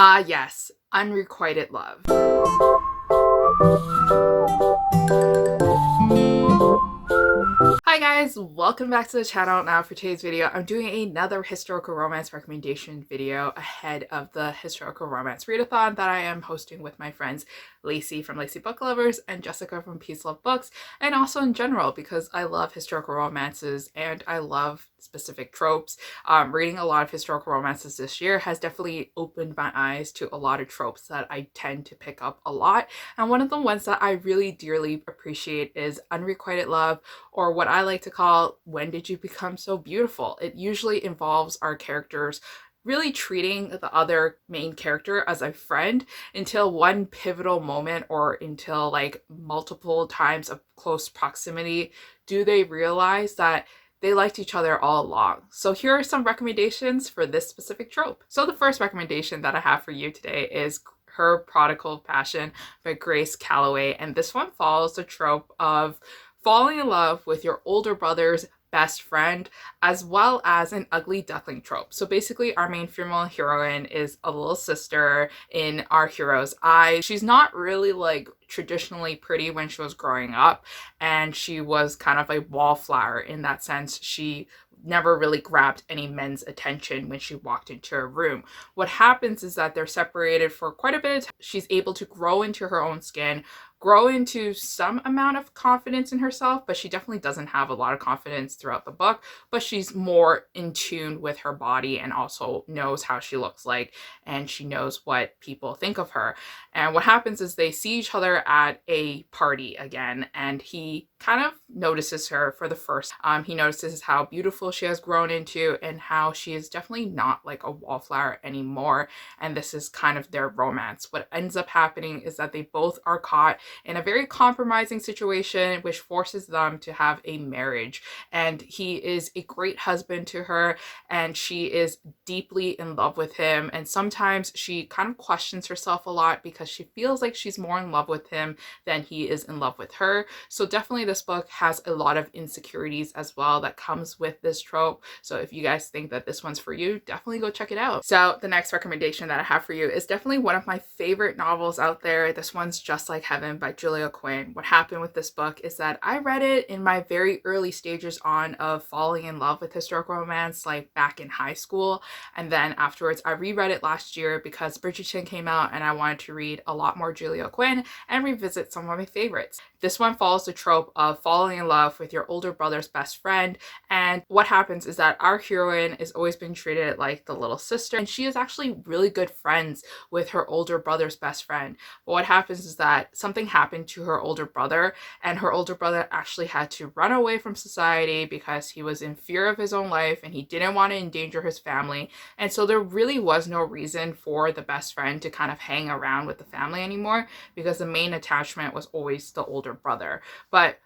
Ah, yes, unrequited love. Hi guys, welcome back to the channel. Now for today's video, I'm doing another historical romance recommendation video ahead of the historical romance readathon that I am hosting with my friends Lacey from Lacey Book Lovers and Jessica from Peace Love Books, and also in general because I love historical romances and I love specific tropes. Reading a lot of historical romances this year has definitely opened my eyes to a lot of tropes that I tend to pick up a lot, and one of the ones that I really dearly appreciate is unrequited love, or what I like to call when did you become so beautiful. It usually involves our characters really treating the other main character as a friend until one pivotal moment, or until like multiple times of close proximity do they realize that they liked each other all along. So here are some recommendations for this specific trope. So the first recommendation that I have for you today is Her Prodigal Passion by Grace Callaway, and this one follows the trope of falling in love with your older brother's best friend, as well as an ugly duckling trope. So basically our main female heroine is a little sister in our hero's eyes. She's not really like traditionally pretty when she was growing up, and she was kind of a wallflower in that sense. She never really grabbed any men's attention when she walked into a room. What happens is that they're separated for quite a bit of time. She's able to grow into her own skin, grow into some amount of confidence in herself, but she definitely doesn't have a lot of confidence throughout the book, but she's more in tune with her body and also knows how she looks like, and she knows what people think of her. And what happens is they see each other at a party again, and he kind of notices her for the first time. He notices how beautiful she has grown into and how she is definitely not like a wallflower anymore, and this is kind of their romance. What ends up happening is that they both are caught in a very compromising situation, which forces them to have a marriage. And he is a great husband to her, and she is deeply in love with him. And sometimes she kind of questions herself a lot because she feels like she's more in love with him than he is in love with her. So definitely this book has a lot of insecurities as well that comes with this trope. So if you guys think that this one's for you, definitely go check it out. So the next recommendation that I have for you is definitely one of my favorite novels out there. This one's Just Like Heaven by Julia Quinn. What happened with this book is that I read it in my very early stages on of falling in love with historical romance, like back in high school, and then afterwards I reread it last year because Bridgerton came out and I wanted to read a lot more Julia Quinn and revisit some of my favorites. This one follows the trope of falling in love with your older brother's best friend, and what happens is that our heroine has always been treated like the little sister, and she is actually really good friends with her older brother's best friend. But what happens is that something happened to her older brother, and her older brother actually had to run away from society because he was in fear of his own life and he didn't want to endanger his family. And so there really was no reason for the best friend to kind of hang around with the family anymore, because the main attachment was always the older brother. But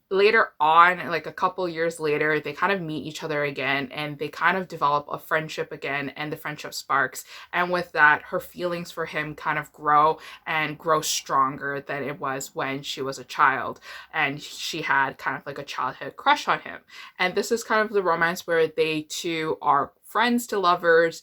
later on, like a couple years later, they kind of meet each other again and they kind of develop a friendship again, and the friendship sparks, and with that her feelings for him kind of grow and grow stronger than it was when she was a child and she had kind of like a childhood crush on him. And this is kind of the romance where they two are friends to lovers.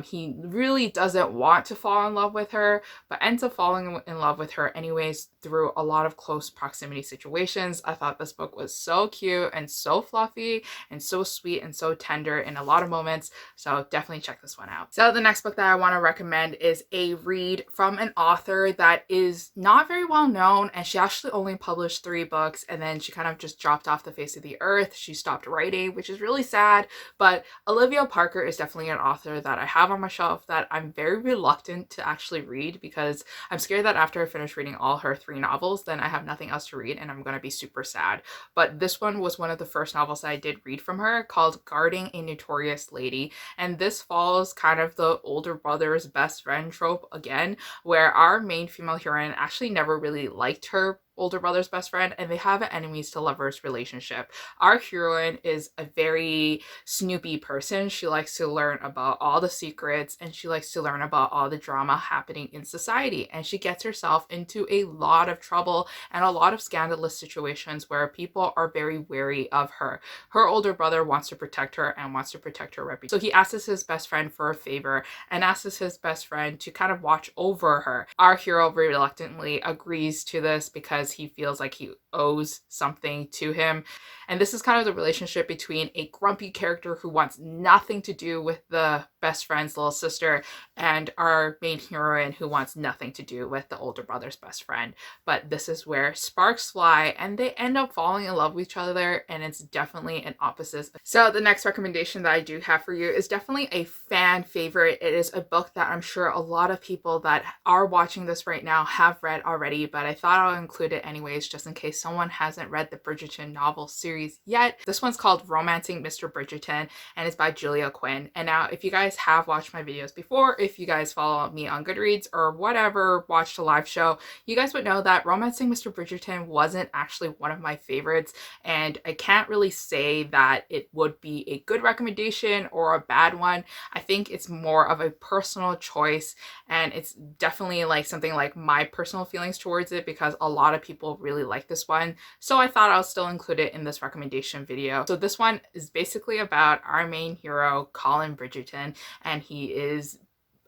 He really doesn't want to fall in love with her, but ends up falling in love with her anyways through a lot of close proximity situations. I thought this book was so cute and so fluffy and so sweet and so tender in a lot of moments, so definitely check this one out. So the next book that I want to recommend is a read from an author that is not very well known, and she actually only published 3 books and then she kind of just dropped off the face of the earth. She stopped writing, which is really sad, but Olivia Parker is definitely an author that I have on my shelf that I'm very reluctant to actually read, because I'm scared that after I finish reading all her 3 novels, then I have nothing else to read and I'm going to be super sad. But this one was one of the first novels that I did read from her, called Guarding a Notorious Lady. And this follows kind of the older brother's best friend trope again, where our main female heroine actually never really liked her older brother's best friend, and they have an enemies to lovers relationship. Our heroine is a very snoopy person. She likes to learn about all the secrets, and she likes to learn about all the drama happening in society, and she gets herself into a lot of trouble and a lot of scandalous situations where people are very wary of her. Her older brother wants to protect her and wants to protect her reputation. So he asks his best friend for a favor and asks his best friend to kind of watch over her. Our hero reluctantly agrees to this because he feels like he owes something to him. And this is kind of the relationship between a grumpy character who wants nothing to do with the best friend's little sister and our main heroine who wants nothing to do with the older brother's best friend. But this is where sparks fly and they end up falling in love with each other, and it's definitely an opposite. So the next recommendation that I do have for you is definitely a fan favorite. It is a book that I'm sure a lot of people that are watching this right now have read already, but I thought I'll include it anyways just in case someone hasn't read the Bridgerton novel series yet. This one's called Romancing Mr. Bridgerton and it's by Julia Quinn. And now if you guys have watched my videos before, if you guys follow me on Goodreads or whatever, watched a live show, you guys would know that Romancing Mr. Bridgerton wasn't actually one of my favorites, and I can't really say that it would be a good recommendation or a bad one. I think it's more of a personal choice, and it's definitely like something like my personal feelings towards it because a lot of people really like this one. So I thought I'll still include it in this recommendation video. So this one is basically about our main hero, Colin Bridgerton, and he is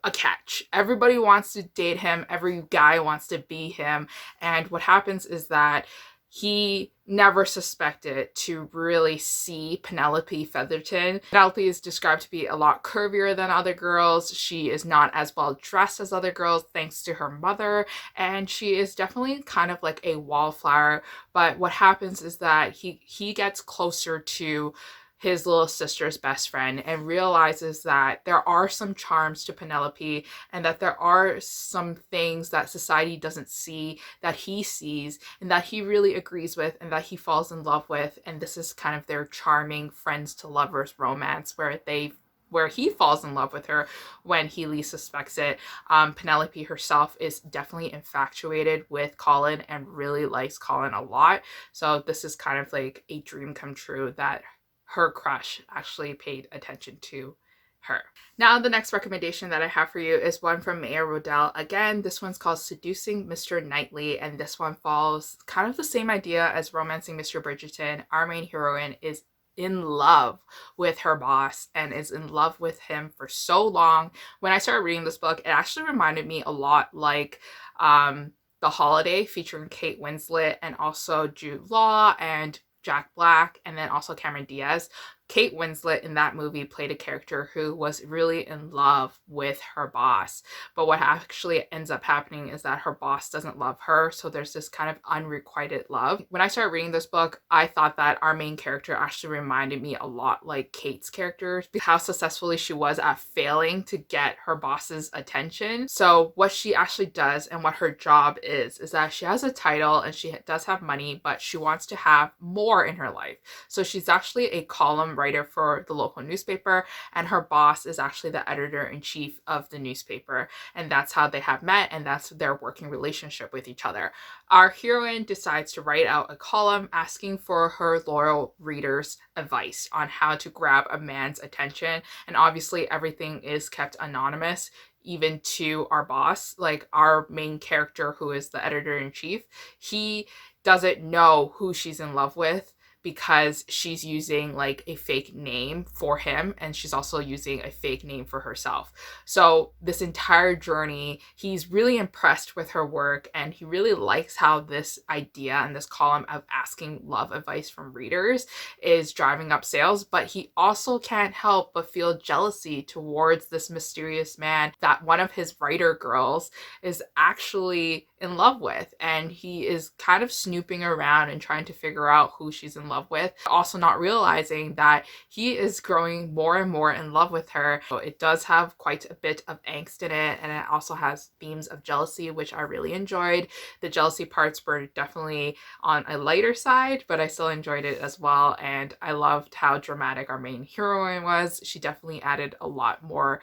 a catch. Everybody wants to date him. Every guy wants to be him. And what happens is that he never suspected to really see Penelope Featherton. Penelope is described to be a lot curvier than other girls. She is not as well dressed as other girls thanks to her mother, and she is definitely kind of like a wallflower. But what happens is that he gets closer to his little sister's best friend and realizes that there are some charms to Penelope and that there are some things that society doesn't see that he sees and that he really agrees with and that he falls in love with. And this is kind of their charming friends to lovers romance where he falls in love with her when he least suspects it. Penelope herself is definitely infatuated with Colin and really likes Colin a lot. So this is kind of like a dream come true that her crush actually paid attention to her. Now the next recommendation that I have for you is one from Mayor Rodale. Again, this one's called Seducing Mr. Knightley, and this one follows kind of the same idea as Romancing Mr. Bridgerton. Our main heroine is in love with her boss and is in love with him for so long. When I started reading this book, it actually reminded me a lot like The Holiday, featuring Kate Winslet and also Jude Law and Jack Black, and then also Cameron Diaz. Kate Winslet in that movie played a character who was really in love with her boss. But what actually ends up happening is that her boss doesn't love her. So there's this kind of unrequited love. When I started reading this book, I thought that our main character actually reminded me a lot like Kate's character, how successfully she was at failing to get her boss's attention. So what she actually does and what her job is that she has a title and she does have money, but she wants to have more in her life. So she's actually a column writer for the local newspaper, and her boss is actually the editor-in-chief of the newspaper, and that's how they have met, and that's their working relationship with each other. Our heroine decides to write out a column asking for her loyal readers' advice on how to grab a man's attention, and obviously everything is kept anonymous, even to our boss. Like our main character, who is the editor-in-chief, he doesn't know who she's in love with because she's using like a fake name for him, and she's also using a fake name for herself. So this entire journey, he's really impressed with her work, and he really likes how this idea and this column of asking love advice from readers is driving up sales, but he also can't help but feel jealousy towards this mysterious man that one of his writer girls is actually in love with, and he is kind of snooping around and trying to figure out who she's in love love with. Also not realizing that he is growing more and more in love with her. So it does have quite a bit of angst in it, and it also has themes of jealousy, which I really enjoyed. The jealousy parts were definitely on a lighter side, but I still enjoyed it as well, and I loved how dramatic our main heroine was. She definitely added a lot more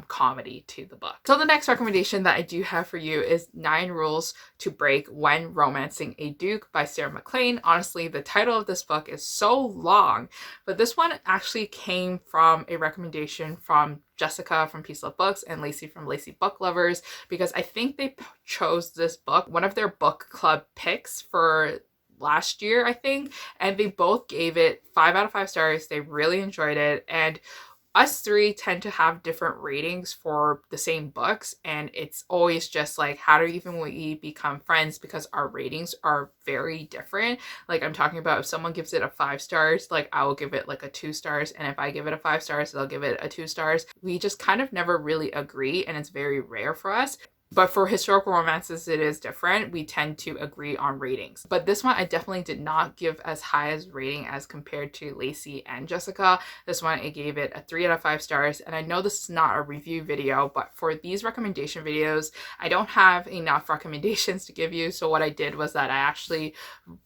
comedy to the book. So the next recommendation that I do have for you is 9 Rules to Break When Romancing a Duke by Sarah Maclean. Honestly, the title of this book is so long, but this one actually came from a recommendation from Jessica from Peace Love Books and Lacey from Lacey Book Lovers, because I think they chose this book, one of their book club picks for last year, I think, and they both gave it 5 out of 5 stars. They really enjoyed it, and us three tend to have different ratings for the same books, and it's always just like, how do even we become friends, because our ratings are very different. Like, I'm talking about if someone gives it a 5 stars, like I will give it like a 2 stars, and if I give it a 5 stars, they'll give it a 2 stars. We just kind of never really agree, and it's very rare for us. But for historical romances, it is different. We tend to agree on ratings. But this one, I definitely did not give as high as rating as compared to Lacey and Jessica. This one, I gave it a 3 out of 5 stars. And I know this is not a review video, but for these recommendation videos, I don't have enough recommendations to give you. So what I did was that I actually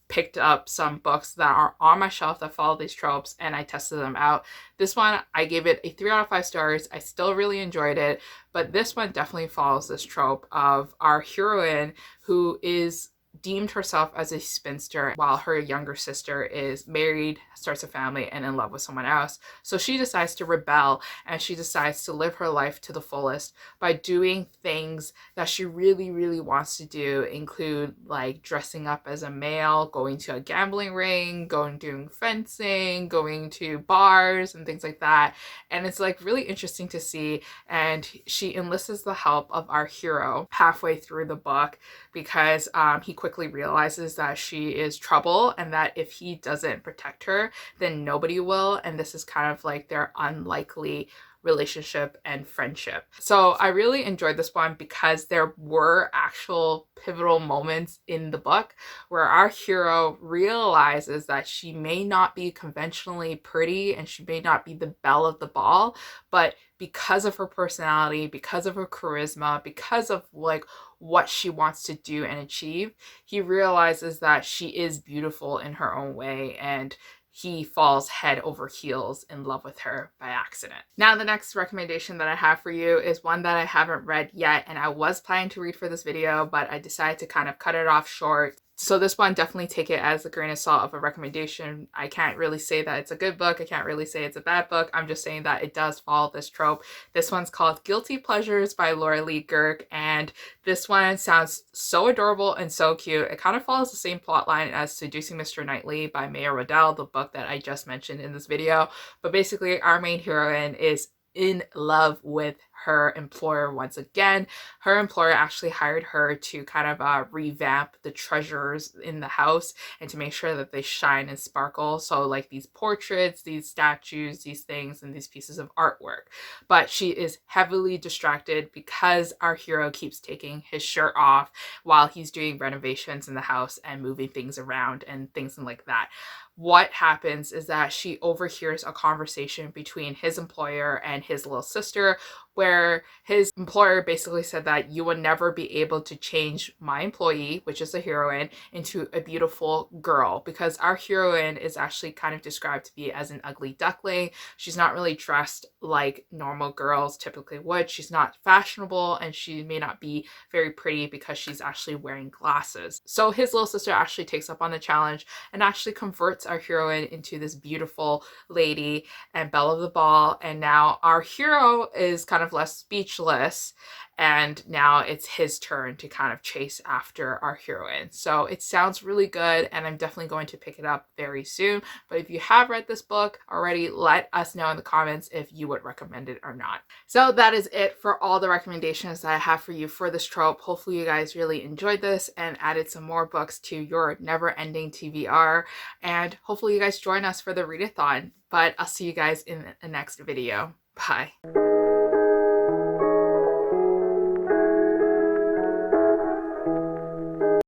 picked up some books that are on my shelf that follow these tropes, and I tested them out. This one, I gave it a 3 out of 5 stars. I still really enjoyed it, but this one definitely follows this trope of our heroine who is deemed herself as a spinster while her younger sister is married, starts a family, and in love with someone else. So she decides to rebel, and she decides to live her life to the fullest by doing things that she really, really wants to do, include like dressing up as a male, going to a gambling ring, doing fencing, going to bars and things like that. And it's like really interesting to see. And she enlists the help of our hero halfway through the book, because he quickly realizes that she is trouble, and that if he doesn't protect her, then nobody will. And this is kind of like their unlikely relationship and friendship. So I really enjoyed this one because there were actual pivotal moments in the book where our hero realizes that she may not be conventionally pretty and she may not be the belle of the ball, but because of her personality, because of her charisma, because of like what she wants to do and achieve, he realizes that she is beautiful in her own way, and he falls head over heels in love with her by accident. Now, the next recommendation that I have for you is one that I haven't read yet, and I was planning to read for this video, but I decided to kind of cut it off short. So this one, definitely take it as a grain of salt of a recommendation. I can't really say that it's a good book. I can't really say it's a bad book. I'm just saying that it does follow this trope. This one's called Guilty Pleasures by Lee Gurhke, and this one sounds so adorable and so cute. It kind of follows the same plot line as Seducing Mr. Knightley by Rodale, the book that I just mentioned in this video. But basically, our main heroine is in love with her employer once again. Her employer actually hired her to kind of revamp the treasures in the house and to make sure that they shine and sparkle. So like these portraits, these statues, these things, and these pieces of artwork. But she is heavily distracted because our hero keeps taking his shirt off while he's doing renovations in the house and moving things around and things like that. What happens is that she overhears a conversation between his employer and his little sister, where his employer basically said that you will never be able to change my employee, which is the heroine, into a beautiful girl, because our heroine is actually kind of described to be as an ugly duckling. She's not really dressed like normal girls typically would. She's not fashionable, and she may not be very pretty because she's actually wearing glasses. So his little sister actually takes up on the challenge and actually converts our heroine into this beautiful lady and belle of the ball. And now our hero is kind of left speechless, and now it's his turn to kind of chase after our heroine. So it sounds really good, and I'm definitely going to pick it up very soon. But if you have read this book already, let us know in the comments if you would recommend it or not. So that is it for all the recommendations that I have for you for this trope. Hopefully you guys really enjoyed this and added some more books to your never-ending TBR, and hopefully you guys join us for the readathon. But I'll see you guys in the next video. Bye.